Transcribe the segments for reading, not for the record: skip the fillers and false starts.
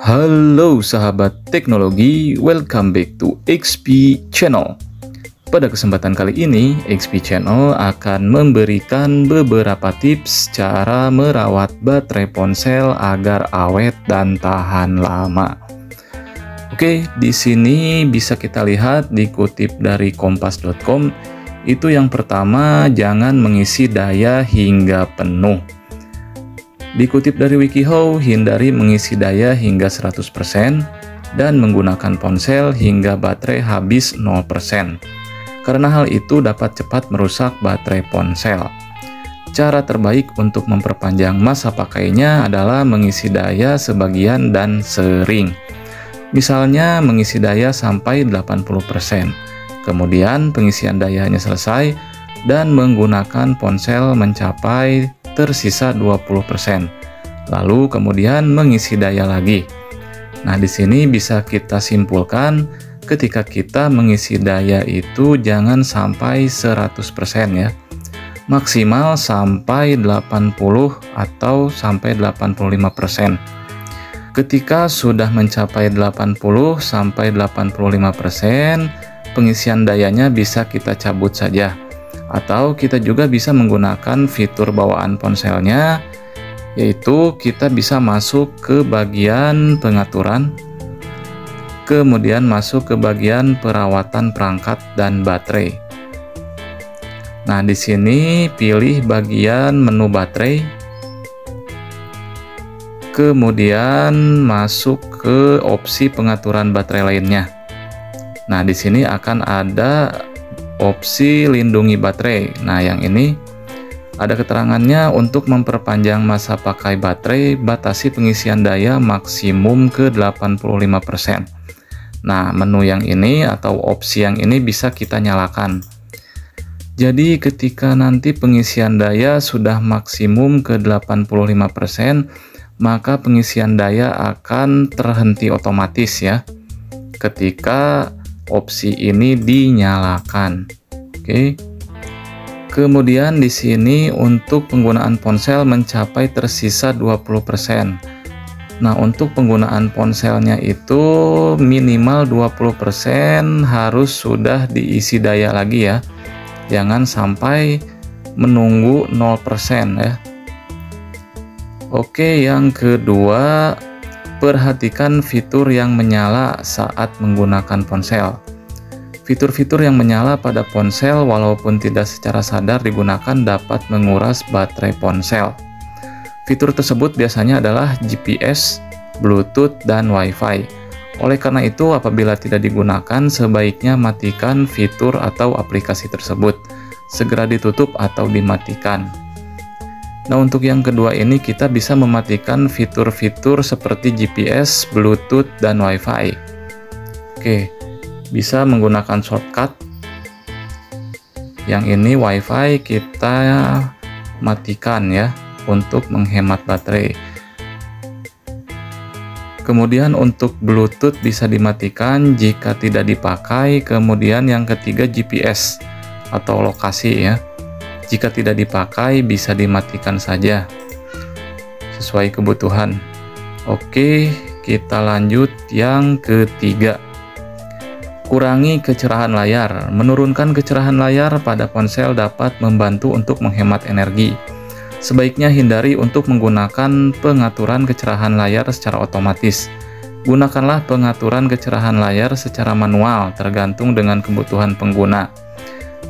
Halo sahabat teknologi, welcome back to XP Channel. Pada kesempatan kali ini, XP Channel akan memberikan beberapa tips cara merawat baterai ponsel agar awet dan tahan lama. Oke, di sini bisa kita lihat dikutip dari kompas.com. Itu yang pertama, jangan mengisi daya hingga penuh. Dikutip dari WikiHow, hindari mengisi daya hingga 100% dan menggunakan ponsel hingga baterai habis 0%. Karena hal itu dapat cepat merusak baterai ponsel. Cara terbaik untuk memperpanjang masa pakainya adalah mengisi daya sebagian dan sering. Misalnya mengisi daya sampai 80%. Kemudian pengisian dayanya selesai dan menggunakan ponsel mencapai tersisa 20%. Lalu kemudian mengisi daya lagi. Nah, di sini bisa kita simpulkan ketika kita mengisi daya itu jangan sampai 100% ya. Maksimal sampai 80 atau sampai 85%. Ketika sudah mencapai 80 sampai 85%, pengisian dayanya bisa kita cabut saja. Atau kita juga bisa menggunakan fitur bawaan ponselnya, yaitu kita bisa masuk ke bagian pengaturan, kemudian masuk ke bagian perawatan perangkat dan baterai. Nah, di sini pilih bagian menu baterai, kemudian masuk ke opsi pengaturan baterai lainnya. Nah, di sini akan ada opsi lindungi baterai. Nah, yang ini ada keterangannya untuk memperpanjang masa pakai baterai, batasi pengisian daya maksimum ke 85%. Nah, menu yang ini atau opsi yang ini bisa kita nyalakan. Jadi ketika nanti pengisian daya sudah maksimum ke 85%, maka pengisian daya akan terhenti otomatis ya. Ketika opsi ini dinyalakan. Oke. Kemudian di sini untuk penggunaan ponsel mencapai tersisa 20%. Nah, untuk penggunaan ponselnya itu minimal 20% harus sudah diisi daya lagi ya. Jangan sampai menunggu 0% ya. Oke, yang kedua, perhatikan fitur yang menyala saat menggunakan ponsel. Fitur-fitur yang menyala pada ponsel walaupun tidak secara sadar digunakan dapat menguras baterai ponsel. Fitur tersebut biasanya adalah GPS, Bluetooth, dan Wi-Fi. Oleh karena itu, apabila tidak digunakan, sebaiknya matikan fitur atau aplikasi tersebut. Segera ditutup atau dimatikan. Nah, untuk yang kedua ini kita bisa mematikan fitur-fitur seperti GPS, Bluetooth, dan Wi-Fi. Oke, bisa menggunakan shortcut. Yang ini Wi-Fi kita matikan ya untuk menghemat baterai. Kemudian untuk Bluetooth bisa dimatikan jika tidak dipakai. Kemudian yang ketiga GPS atau lokasi ya. Jika tidak dipakai bisa dimatikan saja sesuai kebutuhan. Oke, kita lanjut yang ketiga. Kurangi kecerahan layar. Menurunkan kecerahan layar pada ponsel dapat membantu untuk menghemat energi. Sebaiknya hindari untuk menggunakan pengaturan kecerahan layar secara otomatis. Gunakanlah pengaturan kecerahan layar secara manual tergantung dengan kebutuhan pengguna.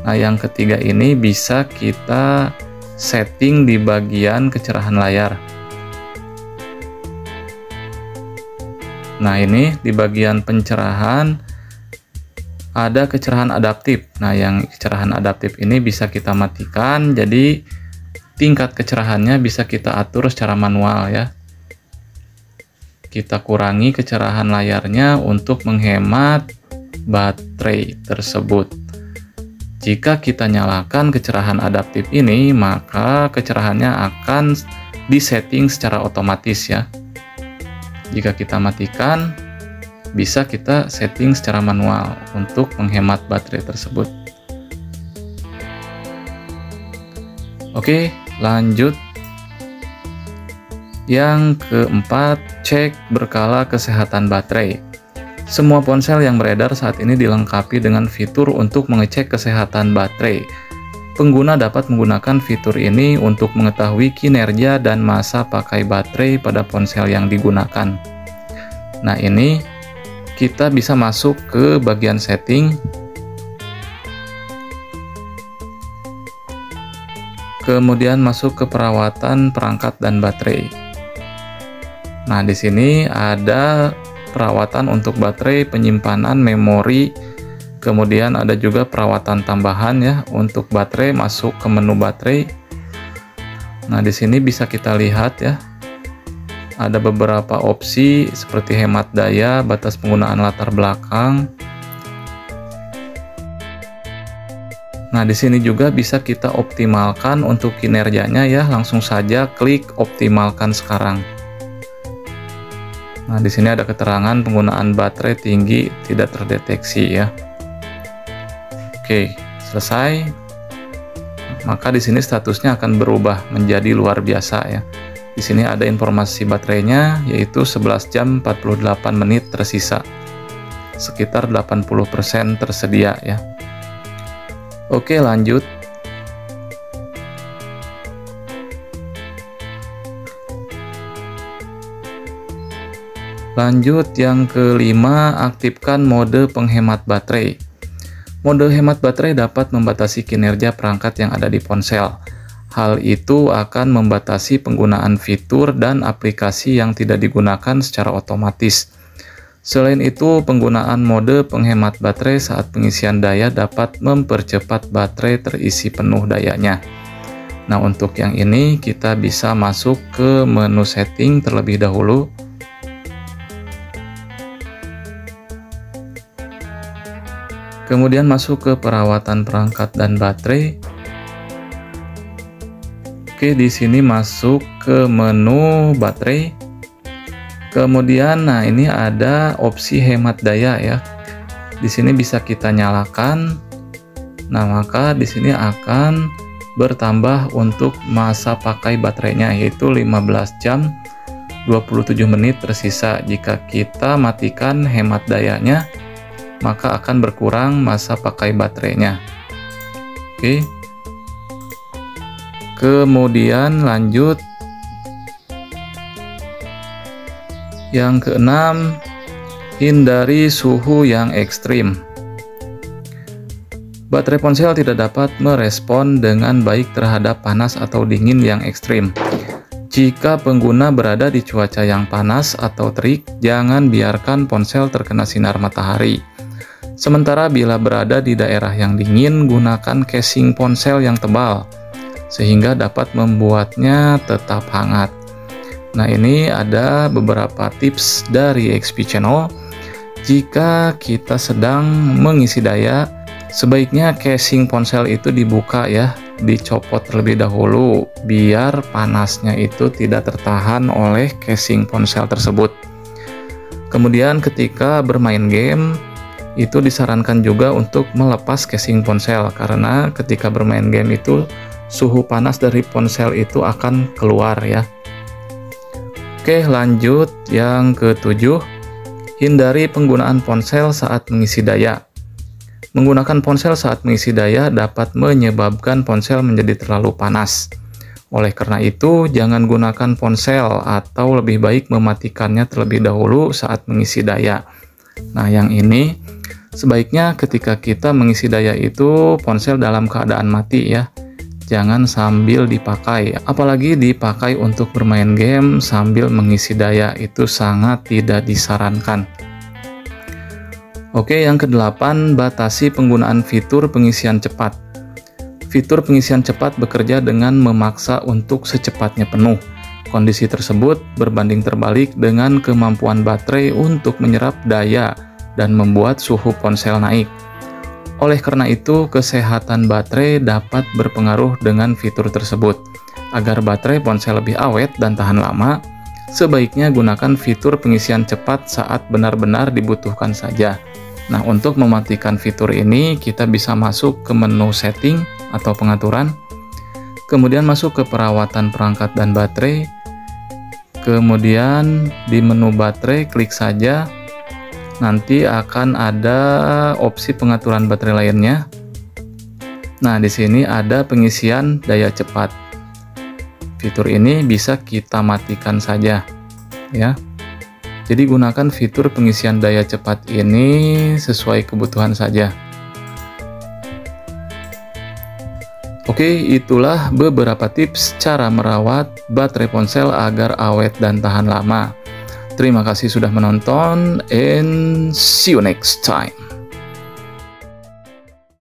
Nah, yang ketiga ini bisa kita setting di bagian kecerahan layar. Nah, ini di bagian pencerahan ada kecerahan adaptif. Nah, yang kecerahan adaptif ini bisa kita matikan, jadi tingkat kecerahannya bisa kita atur secara manual ya. Kita kurangi kecerahan layarnya untuk menghemat baterai tersebut. Jika kita nyalakan kecerahan adaptif ini, maka kecerahannya akan disetting secara otomatis ya. Jika kita matikan, bisa kita setting secara manual untuk menghemat baterai tersebut. Oke, lanjut. Yang keempat, cek berkala kesehatan baterai. Semua ponsel yang beredar saat ini dilengkapi dengan fitur untuk mengecek kesehatan baterai. Pengguna dapat menggunakan fitur ini untuk mengetahui kinerja dan masa pakai baterai pada ponsel yang digunakan. Nah, ini kita bisa masuk ke bagian setting. Kemudian masuk ke perawatan perangkat dan baterai. Nah, di sini ada perawatan untuk baterai, penyimpanan, memori, kemudian ada juga perawatan tambahan ya untuk baterai. Masuk ke menu baterai. Nah, di sini bisa kita lihat ya, ada beberapa opsi seperti hemat daya, batas penggunaan latar belakang. Nah, di sini juga bisa kita optimalkan untuk kinerjanya ya. Langsung saja klik optimalkan sekarang. Nah, di sini ada keterangan penggunaan baterai tinggi tidak terdeteksi ya. Oke, selesai. Maka di sini statusnya akan berubah menjadi luar biasa ya. Di sini ada informasi baterainya yaitu 11 jam 48 menit tersisa. Sekitar 80% tersedia ya. Oke, lanjut. Lanjut yang kelima, aktifkan mode penghemat baterai. Mode hemat baterai dapat membatasi kinerja perangkat yang ada di ponsel. Hal itu akan membatasi penggunaan fitur dan aplikasi yang tidak digunakan secara otomatis. Selain itu, penggunaan mode penghemat baterai saat pengisian daya dapat mempercepat baterai terisi penuh dayanya. Nah, untuk yang ini kita bisa masuk ke menu setting terlebih dahulu. Kemudian masuk ke perawatan perangkat dan baterai. Oke, di sini masuk ke menu baterai. Kemudian, nah ini ada opsi hemat daya ya. Di sini bisa kita nyalakan. Nah, maka di sini akan bertambah untuk masa pakai baterainya yaitu 15 jam 27 menit tersisa. Jika kita matikan hemat dayanya, maka akan berkurang masa pakai baterainya. Oke. Kemudian lanjut. Yang keenam, hindari suhu yang ekstrim. Baterai ponsel tidak dapat merespon dengan baik terhadap panas atau dingin yang ekstrim. Jika pengguna berada di cuaca yang panas atau terik, jangan biarkan ponsel terkena sinar matahari. Sementara bila berada di daerah yang dingin, gunakan casing ponsel yang tebal, sehingga dapat membuatnya tetap hangat. Nah, ini ada beberapa tips dari XP Channel. Jika kita sedang mengisi daya, sebaiknya casing ponsel itu dibuka ya, dicopot terlebih dahulu, biar panasnya itu tidak tertahan oleh casing ponsel tersebut. Kemudian ketika bermain game, itu disarankan juga untuk melepas casing ponsel, karena ketika bermain game itu suhu panas dari ponsel itu akan keluar ya. Oke, lanjut yang ketujuh, hindari penggunaan ponsel saat mengisi daya. Menggunakan ponsel saat mengisi daya dapat menyebabkan ponsel menjadi terlalu panas. Oleh karena itu, jangan gunakan ponsel atau lebih baik mematikannya terlebih dahulu saat mengisi daya. Nah, yang ini sebaiknya ketika kita mengisi daya itu ponsel dalam keadaan mati ya. Jangan sambil dipakai, apalagi dipakai untuk bermain game sambil mengisi daya, itu sangat tidak disarankan. Oke, yang kedelapan, batasi penggunaan fitur pengisian cepat. Fitur pengisian cepat bekerja dengan memaksa untuk secepatnya penuh. Kondisi tersebut berbanding terbalik dengan kemampuan baterai untuk menyerap daya dan membuat suhu ponsel naik. Oleh karena itu, kesehatan baterai dapat berpengaruh dengan fitur tersebut. Agar baterai ponsel lebih awet dan tahan lama, sebaiknya gunakan fitur pengisian cepat saat benar-benar dibutuhkan saja. Nah, untuk mematikan fitur ini, kita bisa masuk ke menu setting atau pengaturan, kemudian masuk ke perawatan perangkat dan baterai. Kemudian di menu baterai klik saja. Nanti akan ada opsi pengaturan baterai lainnya. Nah, di sini ada pengisian daya cepat. Fitur ini bisa kita matikan saja, ya. Jadi gunakan fitur pengisian daya cepat ini sesuai kebutuhan saja. Oke, itulah beberapa tips cara merawat baterai ponsel agar awet dan tahan lama. Terima kasih sudah menonton, and see you next time.